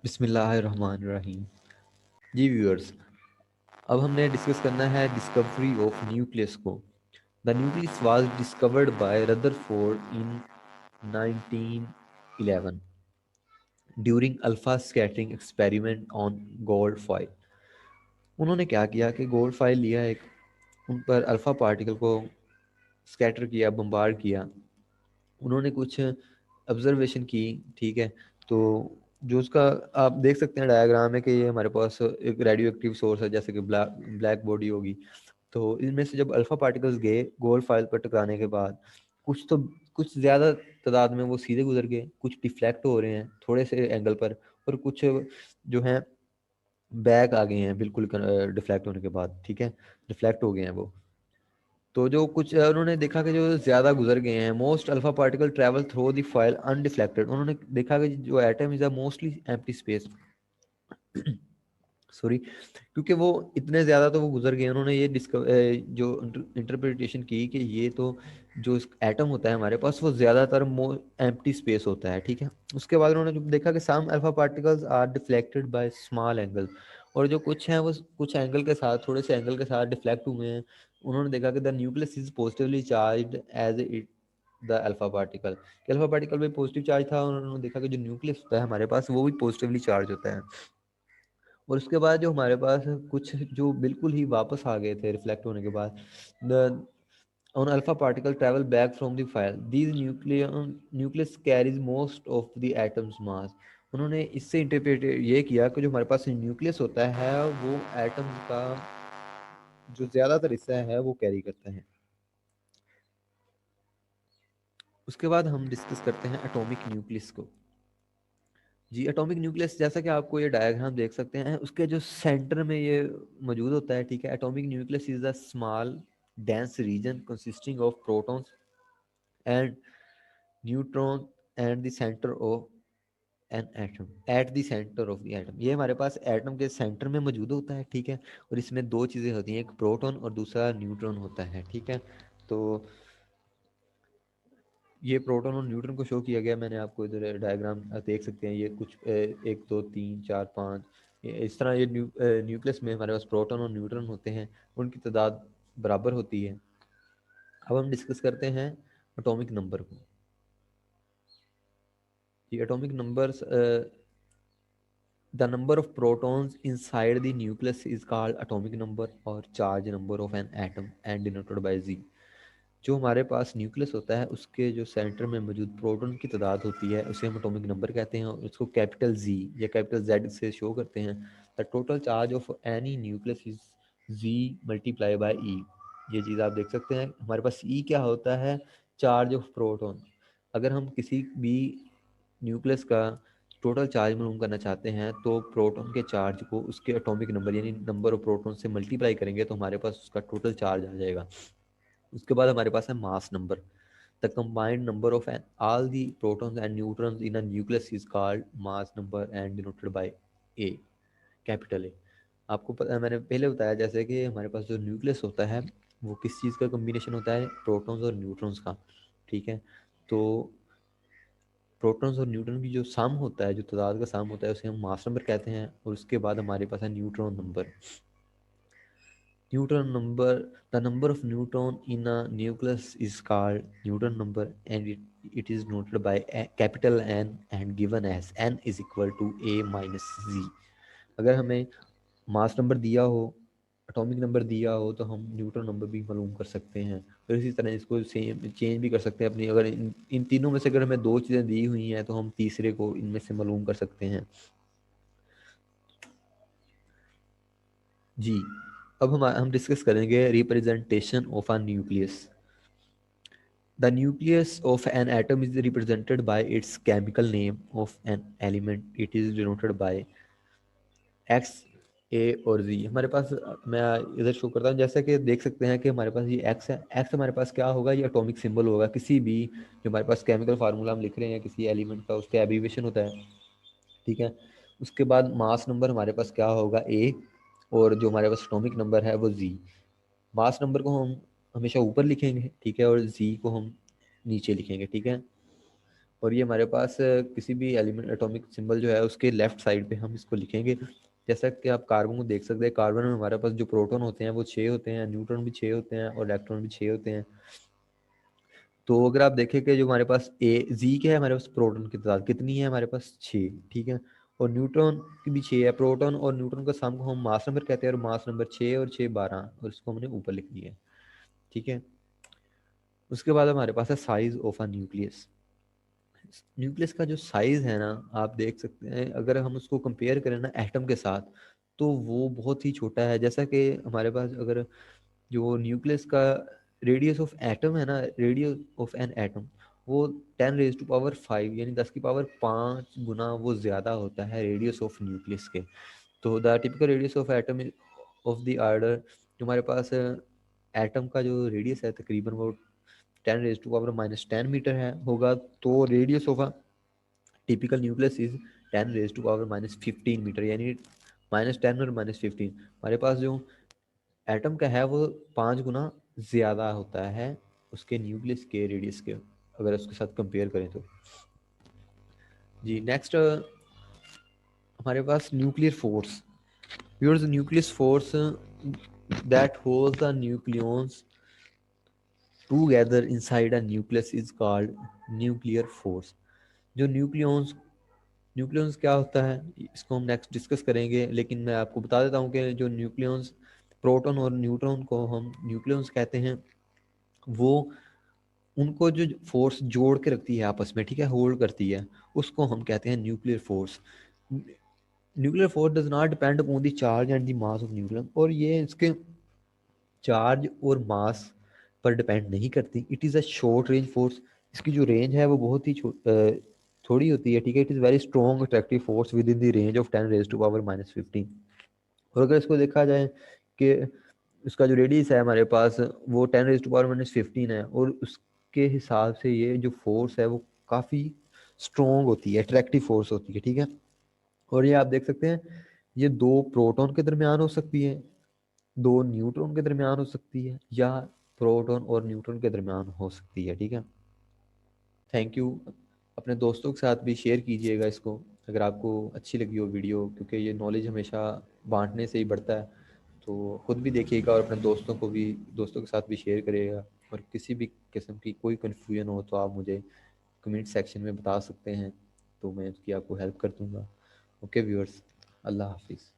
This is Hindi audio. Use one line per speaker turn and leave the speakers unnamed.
बिस्मिल्लाहिर्रहमानिर्रहीम। जी व्यूअर्स, अब हमने डिस्कस करना है डिस्कवरी ऑफ न्यूक्लियस को। The nucleus was discovered by Rutherford in 1911 during alpha scattering experiment on gold foil. उन्होंने क्या किया कि गोल्ड फॉइल लिया एक, उन पर अल्फा पार्टिकल को स्कैटर किया, बम्बार्ड किया। उन्होंने कुछ ऑब्जर्वेशन की, ठीक है। तो जो उसका आप देख सकते हैं डायग्राम है कि ये हमारे पास एक रेडियो एक्टिव सोर्स है, जैसे कि ब्लैक बॉडी होगी। तो इनमें से जब अल्फा पार्टिकल्स गए गोल्ड फाइल पर टकराने के बाद, कुछ तो कुछ ज़्यादा तादाद में वो सीधे गुजर गए, कुछ डिफ्लेक्ट हो रहे हैं थोड़े से एंगल पर, और कुछ जो हैं बैक आ गए हैं बिल्कुल डिफ्लेक्ट होने के बाद, ठीक है। डिफ्लेक्ट हो गए हैं वो। तो जो कुछ उन्होंने देखा कि जो ज़्यादा गुजर गए हैं, most alpha particle travel through the file undeflected. उन्होंने देखा कि जो atom is a mostly empty space, sorry, क्योंकि वो इतने ज़्यादा तो वो गुजर गए। उन्होंने ये जो इंटरप्रिटेशन की कि ये तो जो एटम होता है हमारे पास वो ज़्यादातर एम्प्टी स्पेस होता है, ठीक है। उसके बाद उन्होंने जब देखा कि some alpha particles are deflected by small angle, और जो कुछ हैं वो कुछ एंगल के साथ, थोड़े से एंगल के साथ डिफ्लेक्ट हुए हैं। उन्होंने देखा कि the nucleus is positively charged as it the alpha particle, कि अल्फा पार्टिकल में पॉजिटिव चार्ज था, और उन्होंने देखा कि जो न्यूक्लियस होता है हमारे पास वो भी पॉजिटिवली चार्ज होता है। और उसके बाद जो हमारे पास कुछ जो बिल्कुल ही वापस आ गए थे रिफ्लेक्ट होने के बाद, the on alpha particle travel back from the file these nucleus carries most of the atom's mass. उन्होंने इससे इंटरप्रेट ये किया कि जो हमारे पास न्यूक्लियस होता है वो एटम्स का जो ज़्यादातर हिस्सा है वो कैरी करता है। उसके बाद हम डिस्कस करते हैं एटॉमिक न्यूक्लियस को। जी, एटॉमिक न्यूक्लियस जैसा कि आपको ये डायग्राम देख सकते हैं, उसके जो सेंटर में ये मौजूद होता है, ठीक है। Atomic nucleus is a small dense region consisting of protons and neutron and the centre of an atom, at the centre of the atom. ये हमारे पास एटम के सेंटर में मौजूद होता है, ठीक है। और इसमें दो चीज़ें होती हैं, एक प्रोटॉन और दूसरा न्यूट्रॉन होता है, ठीक है। तो ये प्रोटॉन और न्यूट्रॉन को शो किया गया, मैंने आपको इधर डायग्राम देख सकते हैं। ये कुछ 1 2 3 4 5 इस तरह ये न्यूक्लियस में हमारे पास प्रोटॉन और न्यूट्रॉन होते हैं, उनकी तादाद बराबर होती है। अब हम डिस्कस करते हैं एटॉमिक नंबर को। ये atomic numbers, the number of protons inside the nucleus is called atomic number और charge number of an atom and denoted by Z. जो हमारे पास न्यूक्लियस होता है उसके जो सेंटर में मौजूद प्रोटॉन की तादाद होती है उसे हम एटॉमिक नंबर कहते हैं, और उसको कैपिटल जी या कैपिटल जेड से शो करते हैं। The total charge of any nucleus is Z multiply by e. ये चीज़ आप देख सकते हैं। हमारे पास ई क्या होता है? Charge of proton. अगर हम किसी भी न्यूक्लियस का टोटल चार्ज मालूम करना चाहते हैं तो प्रोटॉन के चार्ज को उसके एटॉमिक नंबर यानी नंबर ऑफ प्रोटॉन से मल्टीप्लाई करेंगे तो हमारे पास उसका टोटल चार्ज आ जाएगा। उसके बाद हमारे पास है mass number. The combined number of all the protons and neutrons in a nucleus is called mass number and denoted bye A, capital A. आपको पता, मैंने पहले बताया जैसे कि हमारे पास जो न्यूक्लियस होता है वो किस चीज़ का कम्बिनेशन होता है? प्रोटॉन्स और न्यूट्रॉन्स का, ठीक है। तो प्रोटॉन्स और न्यूट्रॉन की जो सम होता है, जो तादाद का सम होता है, उसे हम मास नंबर कहते हैं। और उसके बाद हमारे पास है neutron number. Neutron number, the number of neutron in a nucleus is called Newton number, and it is noted by capital N and given as N is equal to A minus Z। अगर हमें मास नंबर दिया हो, एटॉमिक नंबर दिया हो, तो हम न्यूट्रॉन नंबर भी मालूम कर सकते हैं। और इसी तरह इसको सेम चेंज भी कर सकते हैं अपनी, अगर इन तीनों में से अगर हमें दो चीज़ें दी हुई हैं तो हम तीसरे को इनमें से मालूम कर सकते हैं। जी, अब हम डिस्कस करेंगे representation of a nucleus. The nucleus of an atom is represented by its chemical name of an element. It is denoted by X, A और Z। हमारे पास मैं इधर शो करता हूँ, जैसा कि देख सकते हैं कि हमारे पास ये X है। X हमारे पास क्या होगा? ये एटॉमिक सिंबल होगा किसी भी जो हमारे पास केमिकल फार्मूला हम लिख रहे हैं किसी एलिमेंट का, उसका एब्रीविएशन होता है, ठीक है। उसके बाद मास नंबर हमारे पास क्या होगा? A, और जो हमारे पास एटॉमिक नंबर है वो Z। मास नंबर को हम हमेशा ऊपर लिखेंगे, ठीक है, और जी को हम नीचे लिखेंगे, ठीक है। और ये हमारे पास किसी भी एलिमेंट एटॉमिक सिंबल जो है उसके लेफ्ट साइड पे हम इसको लिखेंगे। जैसा कि आप कार्बन को देख सकते हैं, कार्बन में हमारे पास जो प्रोटॉन होते हैं वो 6 होते हैं, न्यूट्रॉन भी 6 होते हैं और इलेक्ट्रॉन भी 6 होते हैं। तो अगर आप देखें कि जो हमारे पास ए जी के है, हमारे पास प्रोटॉन की तादाद कितनी है, हमारे पास 6, ठीक है। और न्यूट्रॉन की भी 6 है। प्रोटॉन और न्यूट्रॉन का सम को हम मास नंबर कहते हैं, और मास नंबर 6 और 6 12, और इसको हमने ऊपर लिख लिया है, ठीक है। उसके बाद हमारे पास है size of a nucleus. Nucleus का जो साइज है ना, आप देख सकते हैं, अगर हम उसको कंपेयर करें ना एटम के साथ, तो वो बहुत ही छोटा है। जैसा कि हमारे पास अगर जो न्यूक्लियस का रेडियस ऑफ एटम है ना, रेडियस ऑफ एन एटम, वो 10⁵ यानी 10⁵ गुना वो ज़्यादा होता है रेडियस ऑफ न्यूक्लियस के। तो the typical radius of atom of the order, जो हमारे पास एटम का जो रेडियस है तकरीबन वो 10⁻⁻10 मीटर है होगा। तो radius of a typical nucleus is 10⁻⁻15 metre, यानी -10 और -15। हमारे पास जो एटम का है वो 5 गुना ज़्यादा होता है उसके न्यूक्लियस के रेडियस के, अगर उसके साथ कंपेयर करें तो। जी नेक्स्ट हमारे पास nuclear force. Viewers, nucleus force that holds the nucleons together inside a nucleus is called nuclear force. जो न्यूक्लियॉन्स क्या होता है इसको हम नेक्स्ट डिस्कस करेंगे, लेकिन मैं आपको बता देता हूँ कि जो न्यूक्लियॉन्स, प्रोटॉन और न्यूट्रॉन को हम न्यूक्लियॉन्स कहते हैं, वो उनको जो फोर्स जोड़ के रखती है आपस में, ठीक है, होल्ड करती है, उसको हम कहते हैं nuclear force. Nuclear force does not depend upon the charge and the mass of nucleon, और ये इसके चार्ज और मास पर डिपेंड नहीं करती। It is a short range force. इसकी जो रेंज है वो बहुत ही थोड़ी होती है, ठीक है। It is very strong attractive force with in the range of 10⁻⁻15। और अगर इसको देखा जाए कि उसका जो रेडियस है हमारे पास वो 10⁻⁻15 है, और उसके हिसाब से ये जो फोर्स है वो काफ़ी स्ट्रॉन्ग होती है, अट्रैक्टिव फोर्स होती है, ठीक है। और ये आप देख सकते हैं, ये दो प्रोटॉन के दरमियान हो सकती है, दो न्यूट्रॉन के दरमियान हो सकती है, या प्रोटॉन और न्यूट्रॉन के दरमियान हो सकती है, ठीक है। Thank you. अपने दोस्तों के साथ भी शेयर कीजिएगा इसको अगर आपको अच्छी लगी हो वीडियो, क्योंकि ये नॉलेज हमेशा बांटने से ही बढ़ता है। तो खुद भी देखिएगा और अपने दोस्तों के साथ भी शेयर करिएगा। और किसी भी किस्म की कोई कन्फ्यूजन हो तो आप मुझे कमेंट सेक्शन में बता सकते हैं, तो मैं उसकी आपको हेल्प कर दूँगा। ओके व्यूअर्स, अल्लाह हाफिज़।